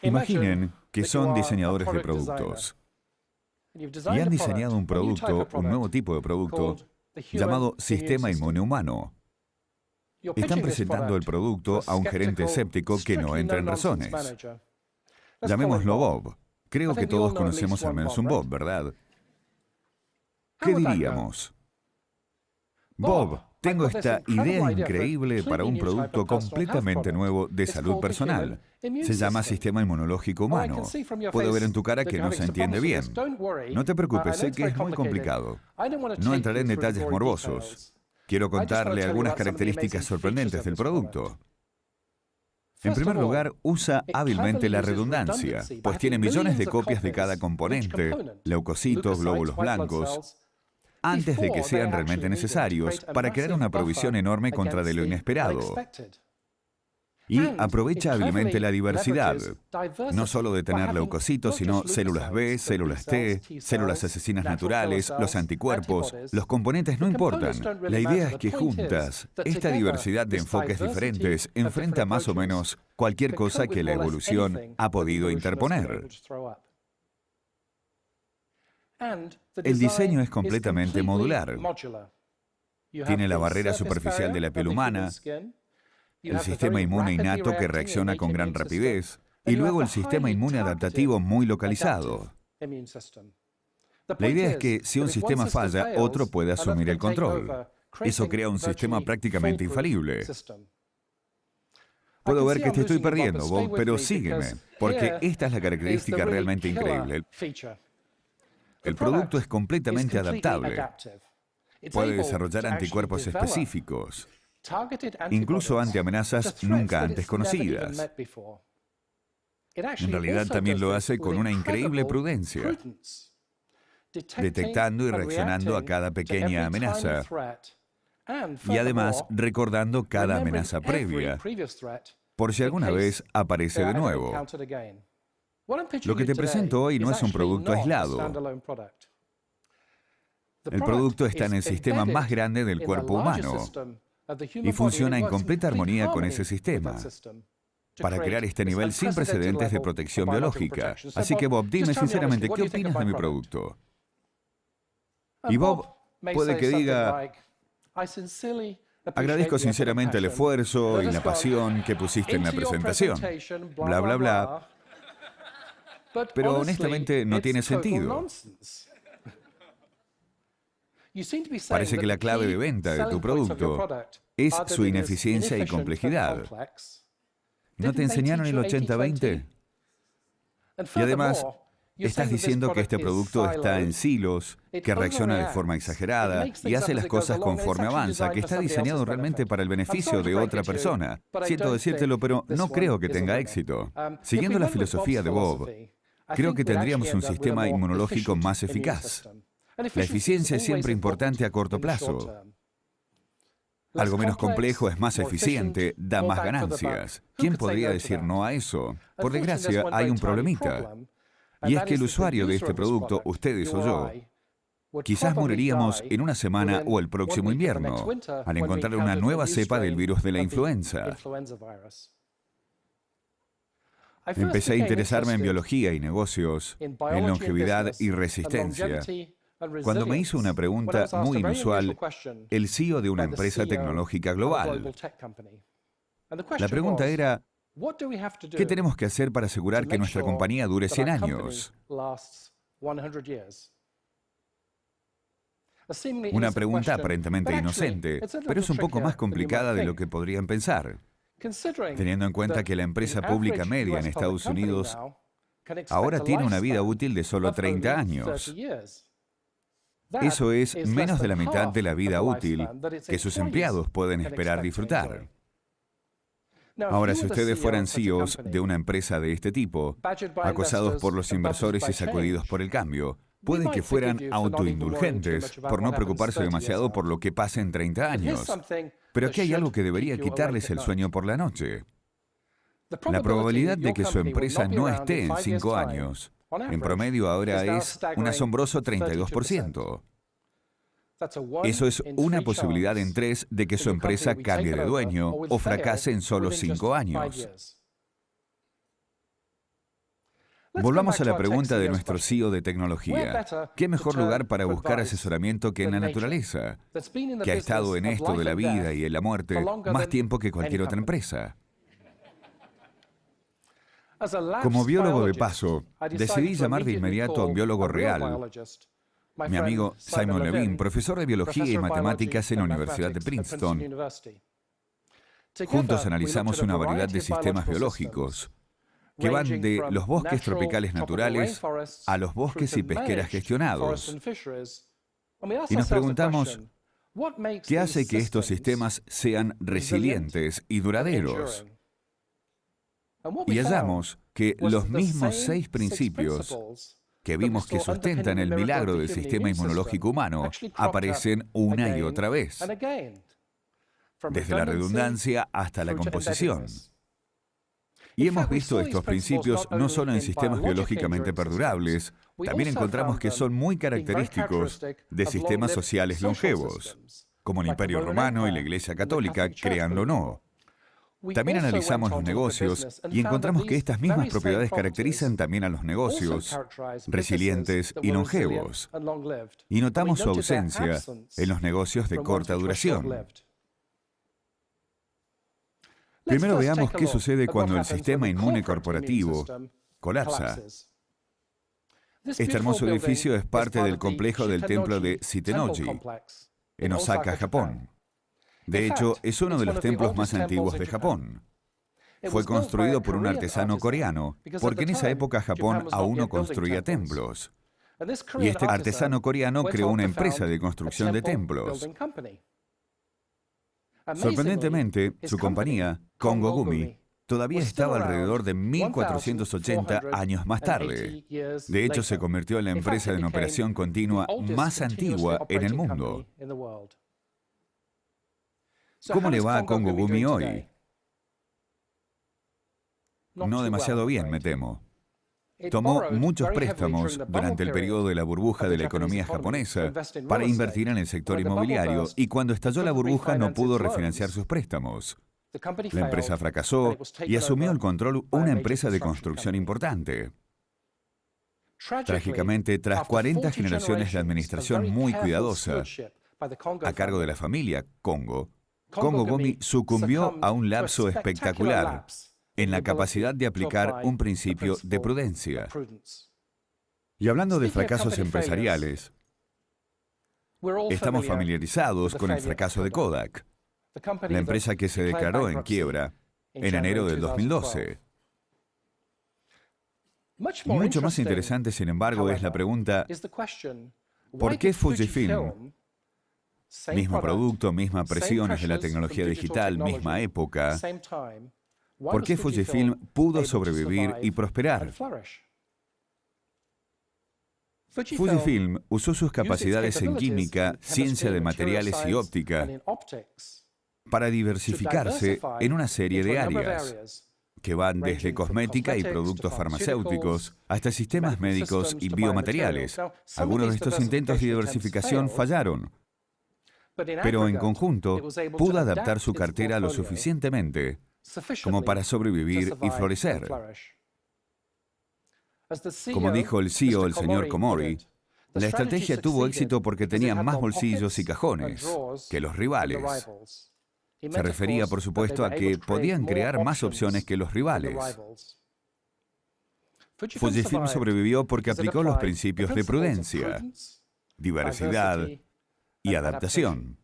Imaginen que son diseñadores de productos y han diseñado un producto, un nuevo tipo de producto, llamado Sistema Inmune Humano. Están presentando el producto a un gerente escéptico que no entra en razones. Llamémoslo Bob. Creo que todos conocemos al menos un Bob, ¿verdad? ¿Qué diríamos? Bob, tengo esta idea increíble para un producto completamente nuevo de salud personal. Se llama Sistema Inmunológico Humano. Puedo ver en tu cara que no se entiende bien. No te preocupes, sé que es muy complicado. No entraré en detalles morbosos. Quiero contarle algunas características sorprendentes del producto. En primer lugar, usa hábilmente la redundancia, pues tiene millones de copias de cada componente, leucocitos, glóbulos blancos, antes de que sean realmente necesarios para crear una provisión enorme contra de lo inesperado. Y aprovecha hábilmente la diversidad, no solo de tener leucocitos, sino células B, células T, células asesinas naturales, los anticuerpos, los componentes no importan. La idea es que juntas, esta diversidad de enfoques diferentes enfrenta más o menos cualquier cosa que la evolución ha podido interponer. El diseño es completamente modular. Tiene la barrera superficial de la piel humana, el sistema inmune innato que reacciona con gran rapidez, y luego el sistema inmune adaptativo muy localizado. La idea es que si un sistema falla, otro puede asumir el control. Eso crea un sistema prácticamente infalible. Puedo ver que te estoy perdiendo, Bob, pero sígueme, porque esta es la característica realmente increíble. El producto es completamente adaptable. Puede desarrollar anticuerpos específicos, incluso ante amenazas nunca antes conocidas. En realidad también lo hace con una increíble prudencia, detectando y reaccionando a cada pequeña amenaza, y además recordando cada amenaza previa, por si alguna vez aparece de nuevo. Lo que te presento hoy no es un producto aislado. El producto está en el sistema más grande del cuerpo humano y funciona en completa armonía con ese sistema para crear este nivel sin precedentes de protección biológica. Así que Bob, dime sinceramente, ¿qué opinas de mi producto? Y Bob puede que diga: agradezco sinceramente el esfuerzo y la pasión que pusiste en la presentación, bla, bla, bla, pero honestamente no tiene sentido. Parece que la clave de venta de tu producto es su ineficiencia y complejidad. ¿No te enseñaron el 80-20? Y además, estás diciendo que este producto está en silos, que reacciona de forma exagerada y hace las cosas conforme avanza, que está diseñado realmente para el beneficio de otra persona. Siento decírtelo, pero no creo que tenga éxito. Siguiendo la filosofía de Bob, creo que tendríamos un sistema inmunológico más eficaz. La eficiencia es siempre importante a corto plazo. Algo menos complejo es más eficiente, da más ganancias. ¿Quién podría decir no a eso? Por desgracia, hay un problemita. Y es que el usuario de este producto, ustedes o yo, quizás moriríamos en una semana o el próximo invierno, al encontrar una nueva cepa del virus de la influenza. Empecé a interesarme en biología y negocios, en longevidad y resistencia, cuando me hizo una pregunta muy inusual el CEO de una empresa tecnológica global. La pregunta era: ¿qué tenemos que hacer para asegurar que nuestra compañía dure 100 años? Una pregunta aparentemente inocente, pero es un poco más complicada de lo que podrían pensar, teniendo en cuenta que la empresa pública media en Estados Unidos ahora tiene una vida útil de solo 30 años. Eso es menos de la mitad de la vida útil que sus empleados pueden esperar disfrutar. Ahora, si ustedes fueran CEOs de una empresa de este tipo, acosados por los inversores y sacudidos por el cambio, puede que fueran autoindulgentes por no preocuparse demasiado por lo que pase en 30 años. Pero aquí hay algo que debería quitarles el sueño por la noche. La probabilidad de que su empresa no esté en 5 años, en promedio ahora es un asombroso 32%. Eso es una posibilidad en 3 de que su empresa cambie de dueño o fracase en solo 5 años. Volvamos a la pregunta de nuestro CEO de tecnología. ¿Qué mejor lugar para buscar asesoramiento que en la naturaleza, que ha estado en esto de la vida y en la muerte más tiempo que cualquier otra empresa? Como biólogo de paso, decidí llamar de inmediato a un biólogo real, mi amigo Simon Levine, profesor de biología y matemáticas en la Universidad de Princeton. Juntos analizamos una variedad de sistemas biológicos que van de los bosques tropicales naturales a los bosques y pesqueras gestionados. Y nos preguntamos, ¿qué hace que estos sistemas sean resilientes y duraderos? Y hallamos que los mismos 6 principios que vimos que sustentan el milagro del sistema inmunológico humano aparecen una y otra vez, desde la redundancia hasta la composición. Y hemos visto estos principios no solo en sistemas biológicamente perdurables, también encontramos que son muy característicos de sistemas sociales longevos, como el Imperio Romano y la Iglesia Católica, créanlo o no. También analizamos los negocios y encontramos que estas mismas propiedades caracterizan también a los negocios resilientes y longevos. Y notamos su ausencia en los negocios de corta duración. Primero veamos qué sucede cuando el sistema inmune corporativo colapsa. Este hermoso edificio es parte del complejo del templo de Sitenoji, en Osaka, Japón. De hecho, es uno de los templos más antiguos de Japón. Fue construido por un artesano coreano, porque en esa época Japón aún no construía templos. Y este artesano coreano creó una empresa de construcción de templos. Sorprendentemente, su compañía, Kongogumi, todavía estaba alrededor de 1480 años más tarde. De hecho, se convirtió en la empresa en operación continua más antigua en el mundo. ¿Cómo le va a Kongogumi hoy? No demasiado bien, me temo. Tomó muchos préstamos durante el periodo de la burbuja de la economía japonesa para invertir en el sector inmobiliario y cuando estalló la burbuja no pudo refinanciar sus préstamos. La empresa fracasó y asumió el control una empresa de construcción importante. Trágicamente, tras 40 generaciones de administración muy cuidadosa a cargo de la familia Kongo, Kongogumi sucumbió a un lapso espectacular en la capacidad de aplicar un principio de prudencia. Y hablando de fracasos empresariales, estamos familiarizados con el fracaso de Kodak, la empresa que se declaró en quiebra en enero del 2012. Mucho más interesante, sin embargo, es la pregunta, ¿por qué Fujifilm, mismo producto, misma presiones de la tecnología digital, misma época, por qué Fujifilm pudo sobrevivir y prosperar? Fujifilm usó sus capacidades en química, ciencia de materiales y óptica para diversificarse en una serie de áreas que van desde cosmética y productos farmacéuticos hasta sistemas médicos y biomateriales. Algunos de estos intentos de diversificación fallaron, pero en conjunto pudo adaptar su cartera lo suficientemente como para sobrevivir y florecer. Como dijo el CEO, el señor Komori, la estrategia tuvo éxito porque tenía más bolsillos y cajones que los rivales. Se refería, por supuesto, a que podían crear más opciones que los rivales. Fujifilm sobrevivió porque aplicó los principios de prudencia, diversidad y adaptación.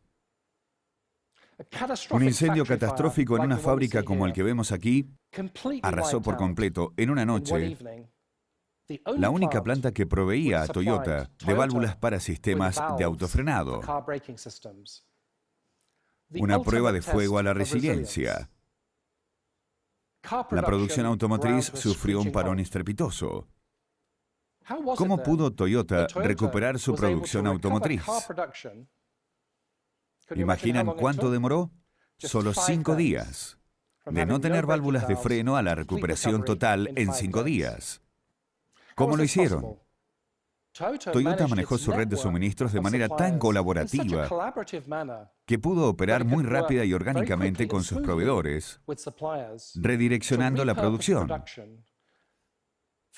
Un incendio catastrófico en una fábrica como el que vemos aquí arrasó por completo, en una noche, la única planta que proveía a Toyota de válvulas para sistemas de autofrenado. Una prueba de fuego a la resiliencia. La producción automotriz sufrió un parón estrepitoso. ¿Cómo pudo Toyota recuperar su producción automotriz? ¿Imaginan cuánto demoró? Solo 5 días. De no tener válvulas de freno a la recuperación total en 5 días. ¿Cómo lo hicieron? Toyota manejó su red de suministros de manera tan colaborativa que pudo operar muy rápida y orgánicamente con sus proveedores, redireccionando la producción.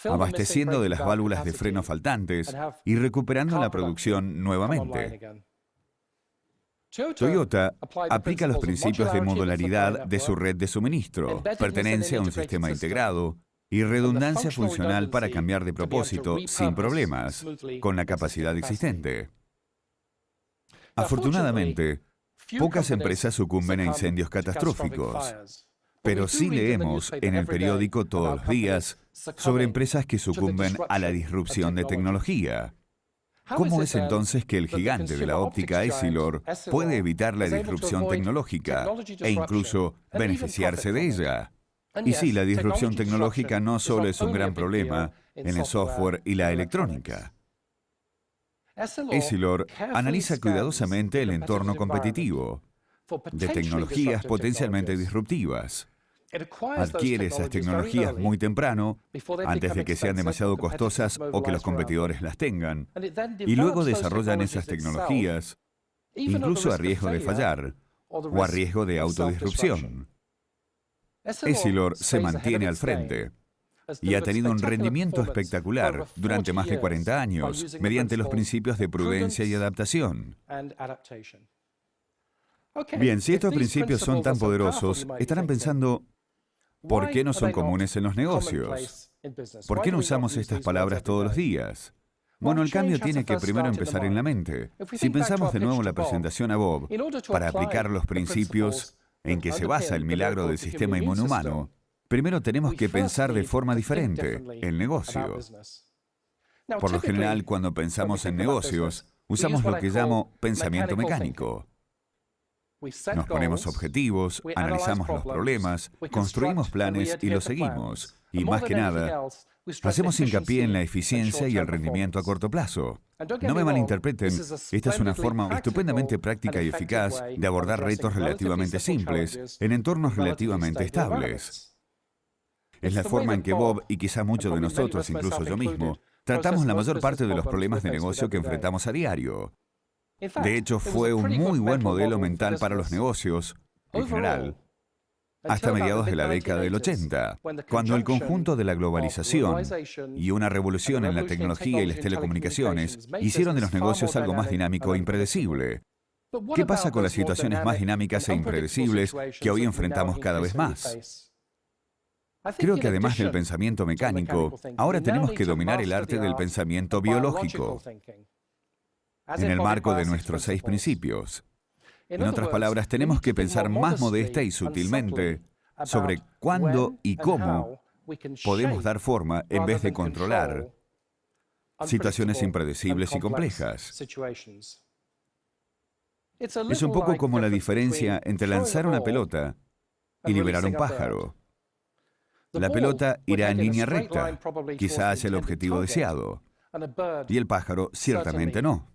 abasteciendo de las válvulas de freno faltantes y recuperando la producción nuevamente. Toyota aplica los principios de modularidad de su red de suministro, pertenencia a un sistema integrado y redundancia funcional para cambiar de propósito sin problemas, con la capacidad existente. Afortunadamente, pocas empresas sucumben a incendios catastróficos, pero sí leemos en el periódico todos los días sobre empresas que sucumben a la disrupción de tecnología. ¿Cómo es entonces que el gigante de la óptica Essilor puede evitar la disrupción tecnológica e incluso beneficiarse de ella? Y sí, la disrupción tecnológica no solo es un gran problema en el software y la electrónica. Essilor analiza cuidadosamente el entorno competitivo de tecnologías potencialmente disruptivas. Adquiere esas tecnologías muy temprano, antes de que sean demasiado costosas o que los competidores las tengan, y luego desarrollan esas tecnologías, incluso a riesgo de fallar o a riesgo de autodisrupción. Essilor se mantiene al frente y ha tenido un rendimiento espectacular durante más de 40 años mediante los principios de prudencia y adaptación. Bien, si estos principios son tan poderosos, estarán pensando, ¿por qué no son comunes en los negocios? ¿Por qué no usamos estas palabras todos los días? Bueno, el cambio tiene que primero empezar en la mente. Si pensamos de nuevo la presentación a Bob, para aplicar los principios en que se basa el milagro del sistema inmunhumano, primero tenemos que pensar de forma diferente el negocio. Por lo general, cuando pensamos en negocios, usamos lo que llamo pensamiento mecánico. Nos ponemos objetivos, analizamos los problemas, construimos planes y los seguimos. Y más que nada, hacemos hincapié en la eficiencia y el rendimiento a corto plazo. No me malinterpreten, esta es una forma estupendamente práctica y eficaz de abordar retos relativamente simples en entornos relativamente estables. Es la forma en que Bob, y quizá muchos de nosotros, incluso yo mismo, tratamos la mayor parte de los problemas de negocio que enfrentamos a diario. De hecho, fue un muy buen modelo mental para los negocios, en general, hasta mediados de la década del 80, cuando el conjunto de la globalización y una revolución en la tecnología y las telecomunicaciones hicieron de los negocios algo más dinámico e impredecible. ¿Qué pasa con las situaciones más dinámicas e impredecibles que hoy enfrentamos cada vez más? Creo que además del pensamiento mecánico, ahora tenemos que dominar el arte del pensamiento biológico, en el marco de nuestros 6 principios. En otras palabras, tenemos que pensar más modesta y sutilmente sobre cuándo y cómo podemos dar forma en vez de controlar situaciones impredecibles y complejas. Es un poco como la diferencia entre lanzar una pelota y liberar un pájaro. La pelota irá en línea recta, quizá hacia el objetivo deseado, y el pájaro ciertamente no.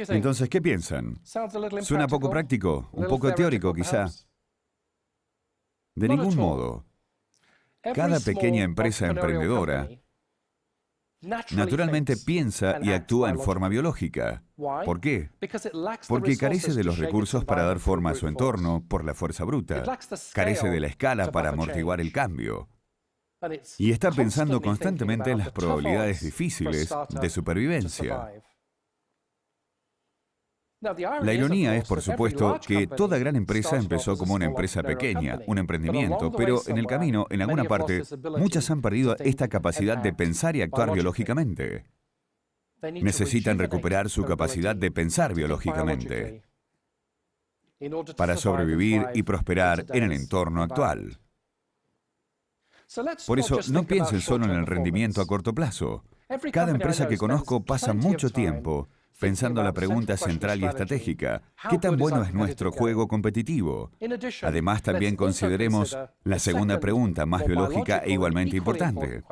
Entonces, ¿qué piensan? ¿Suena poco práctico? ¿Un poco teórico, quizá? De ningún modo. Cada pequeña empresa emprendedora naturalmente piensa y actúa en forma biológica. ¿Por qué? Porque carece de los recursos para dar forma a su entorno por la fuerza bruta. Carece de la escala para amortiguar el cambio. Y está pensando constantemente en las probabilidades difíciles de supervivencia. La ironía es, por supuesto, que toda gran empresa empezó como una empresa pequeña, un emprendimiento, pero en el camino, en alguna parte, muchas han perdido esta capacidad de pensar y actuar biológicamente. Necesitan recuperar su capacidad de pensar biológicamente para sobrevivir y prosperar en el entorno actual. Por eso, no piensen solo en el rendimiento a corto plazo. Cada empresa que conozco pasa mucho tiempo pensando la pregunta central y estratégica: ¿qué tan bueno es nuestro juego competitivo? Además, también consideremos la segunda pregunta, más biológica e igualmente importante: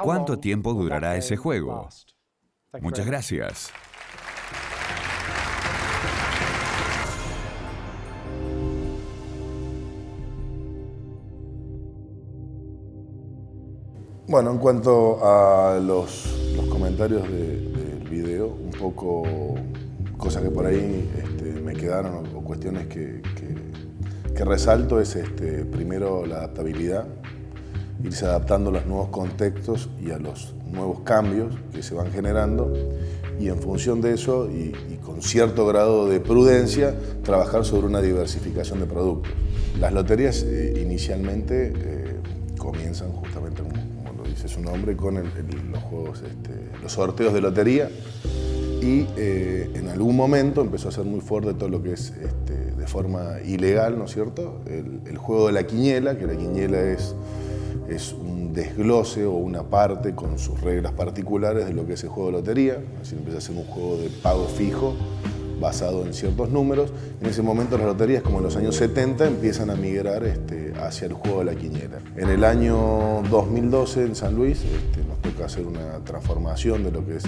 ¿cuánto tiempo durará ese juego? Muchas gracias. Bueno, en cuanto a los comentarios del video, un poco cosas que por ahí me quedaron o cuestiones que que resalto es primero la adaptabilidad, irse adaptando a los nuevos contextos y a los nuevos cambios que se van generando, y en función de eso y con cierto grado de prudencia trabajar sobre una diversificación de productos. Las loterías inicialmente comienzan justamente, como lo dice su nombre, con los juegos, los sorteos de lotería, y en algún momento empezó a ser muy fuerte todo lo que es de forma ilegal, ¿no es cierto? El juego de la quiniela, que la quiniela es un desglose o una parte con sus reglas particulares de lo que es el juego de lotería. Es decir, empieza a ser un juego de pago fijo basado en ciertos números. En ese momento las loterías, como en los años 70, empiezan a migrar hacia el juego de la quiniela. En el año 2012 en San Luis nos toca hacer una transformación de lo que es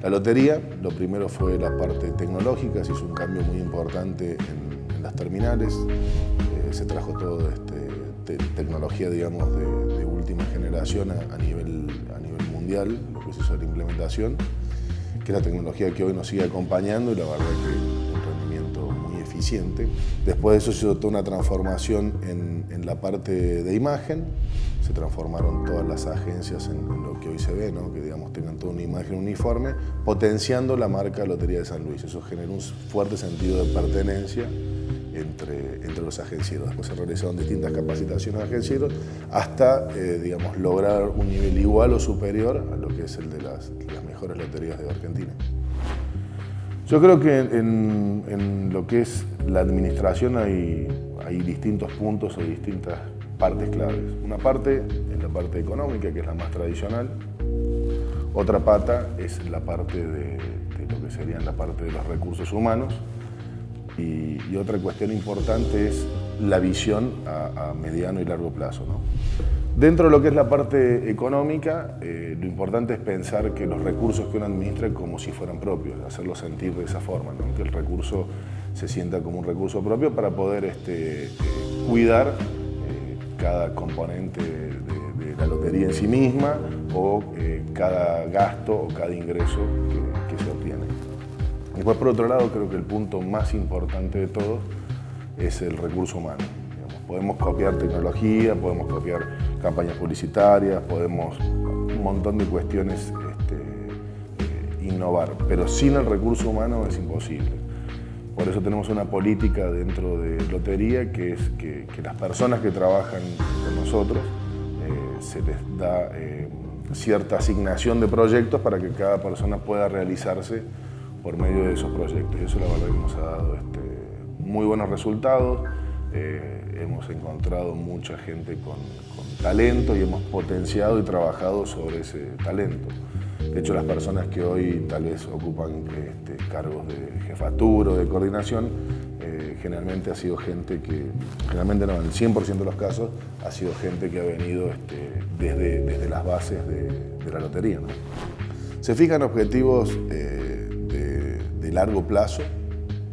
la lotería. Lo primero fue la parte tecnológica, se hizo un cambio muy importante en las terminales, se trajo todo tecnología, digamos, de última generación a nivel mundial, lo que se hizo la implementación, que es la tecnología que hoy nos sigue acompañando, y la verdad que un rendimiento muy eficiente. Después de eso se hizo toda una transformación en la parte de imagen, se transformaron todas las agencias en lo que hoy se ve, ¿no? Que digamos tengan toda una imagen uniforme, potenciando la marca Lotería de San Luis. Eso generó un fuerte sentido de pertenencia entre los agencieros. Después se realizaron distintas capacitaciones de agencieros hasta, digamos, lograr un nivel igual o superior a lo que es el de las mejores loterías de Argentina. Yo creo que en lo que es la administración hay distintos puntos o distintas partes claves. Una parte es la parte económica, que es la más tradicional. Otra pata es la parte de lo que serían la parte de los recursos humanos. Y otra cuestión importante es la visión a mediano y largo plazo, ¿no? Dentro de lo que es la parte económica, lo importante es pensar que los recursos que uno administra como si fueran propios, hacerlo sentir de esa forma, ¿no? Que el recurso se sienta como un recurso propio para poder cuidar cada componente de la lotería en sí misma, o cada gasto o cada ingreso que se obtiene. Después, por otro lado, creo que el punto más importante de todo es el recurso humano. Digamos, podemos copiar tecnología, podemos copiar campañas publicitarias, podemos un montón de cuestiones innovar, pero sin el recurso humano es imposible. Por eso tenemos una política dentro de Lotería, que es que las personas que trabajan con nosotros se les da cierta asignación de proyectos para que cada persona pueda realizarse por medio de esos proyectos. Y eso la verdad que nos ha dado muy buenos resultados. Hemos encontrado mucha gente con talento y hemos potenciado y trabajado sobre ese talento. De hecho, las personas que hoy tal vez ocupan cargos de jefatura o de coordinación, generalmente ha sido gente que, generalmente no, en el 100% de los casos, ha sido gente que ha venido desde las bases de la lotería, ¿no? Se fijan objetivos de largo plazo,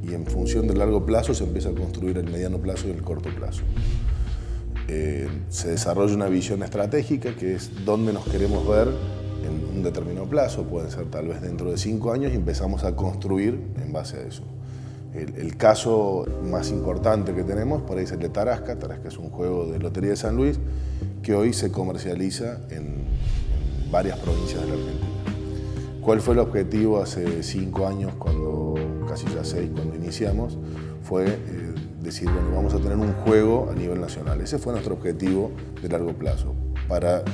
y en función del largo plazo se empieza a construir el mediano plazo y el corto plazo. Se desarrolla una visión estratégica, que es dónde nos queremos ver en un determinado plazo, pueden ser tal vez dentro de 5 años, y empezamos a construir en base a eso. El caso más importante que tenemos por ahí es el de Tarasca. Tarasca es un juego de Lotería de San Luis que hoy se comercializa en varias provincias de la Argentina. ¿Cuál fue el objetivo hace 5 años, casi ya 6, cuando iniciamos? Fue decir, bueno, vamos a tener un juego a nivel nacional. Ese fue nuestro objetivo de largo plazo. Para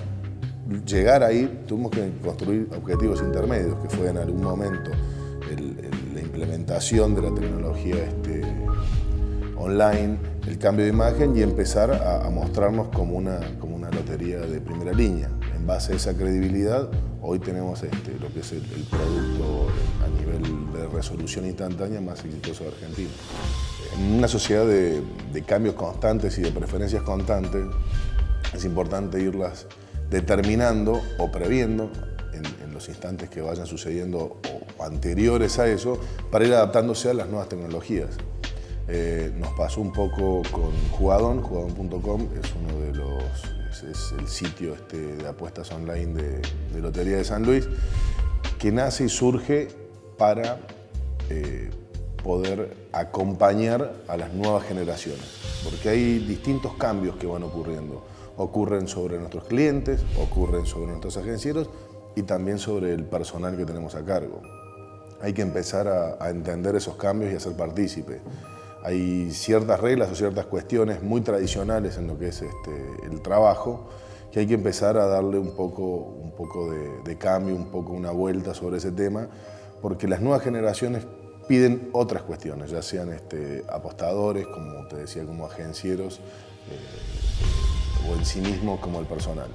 llegar ahí tuvimos que construir objetivos intermedios, que fue en algún momento la implementación de la tecnología online, el cambio de imagen, y empezar a mostrarnos como una lotería de primera línea. En base a esa credibilidad, hoy tenemos lo que es el producto a nivel de resolución instantánea más exitoso de Argentina. En una sociedad de cambios constantes y de preferencias constantes, es importante irlas determinando o previendo en los instantes que vayan sucediendo o anteriores a eso, para ir adaptándose a las nuevas tecnologías. Nos pasó un poco con Jugadón. Jugadón.com es el sitio de apuestas online de Lotería de San Luis, que nace y surge para poder acompañar a las nuevas generaciones, porque hay distintos cambios que van ocurriendo. Ocurren sobre nuestros clientes, ocurren sobre nuestros agencieros y también sobre el personal que tenemos a cargo. Hay que empezar a entender esos cambios y a ser partícipe. Hay ciertas reglas o ciertas cuestiones muy tradicionales en lo que es el trabajo, que hay que empezar a darle un poco de cambio, un poco una vuelta sobre ese tema, porque las nuevas generaciones piden otras cuestiones, ya sean apostadores, como te decía, como agencieros, o en sí mismo como el personal.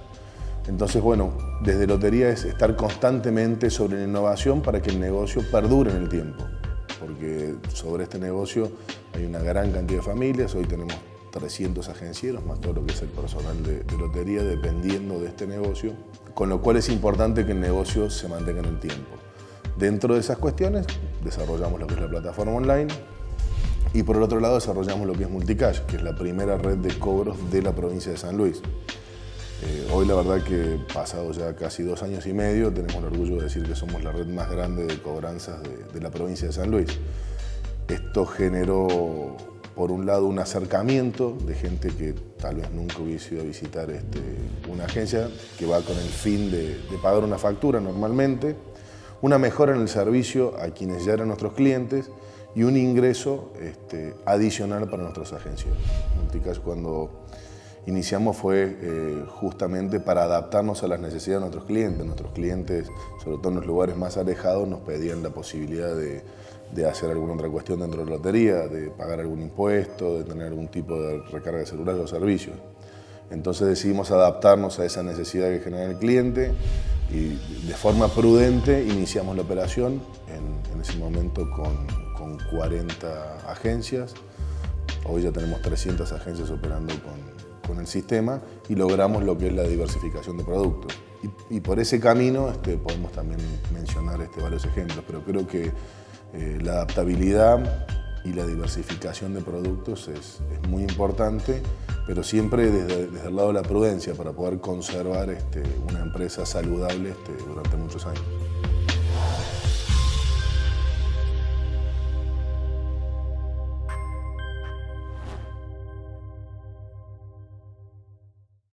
Entonces, bueno, desde Lotería es estar constantemente sobre la innovación para que el negocio perdure en el tiempo, porque sobre este negocio hay una gran cantidad de familias. Hoy tenemos 300 agencieros, más todo lo que es el personal de Lotería, dependiendo de este negocio, con lo cual es importante que el negocio se mantenga en el tiempo. Dentro de esas cuestiones, desarrollamos lo que es la plataforma online y por el otro lado desarrollamos lo que es Multicash, que es la primera red de cobros de la provincia de San Luis. Hoy la verdad que pasado ya casi 2 años y medio, tenemos el orgullo de decir que somos la red más grande de cobranzas de la provincia de San Luis. Esto generó, por un lado, un acercamiento de gente que tal vez nunca hubiese ido a visitar una agencia, que va con el fin de pagar una factura normalmente, una mejora en el servicio a quienes ya eran nuestros clientes y un ingreso adicional para nuestros agencias. Multicash, cuando iniciamos, fue justamente para adaptarnos a las necesidades de nuestros clientes. Nuestros clientes, sobre todo en los lugares más alejados, nos pedían la posibilidad de hacer alguna otra cuestión dentro de la lotería, de pagar algún impuesto, de tener algún tipo de recarga de celular o servicios. Entonces decidimos adaptarnos a esa necesidad que genera el cliente y de forma prudente iniciamos la operación en ese momento con 40 agencias. Hoy ya tenemos 300 agencias operando con el sistema y logramos lo que es la diversificación de productos. Y por ese camino podemos también mencionar varios ejemplos, pero creo que la adaptabilidad y la diversificación de productos es muy importante, pero siempre desde el lado de la prudencia para poder conservar una empresa saludable durante muchos años.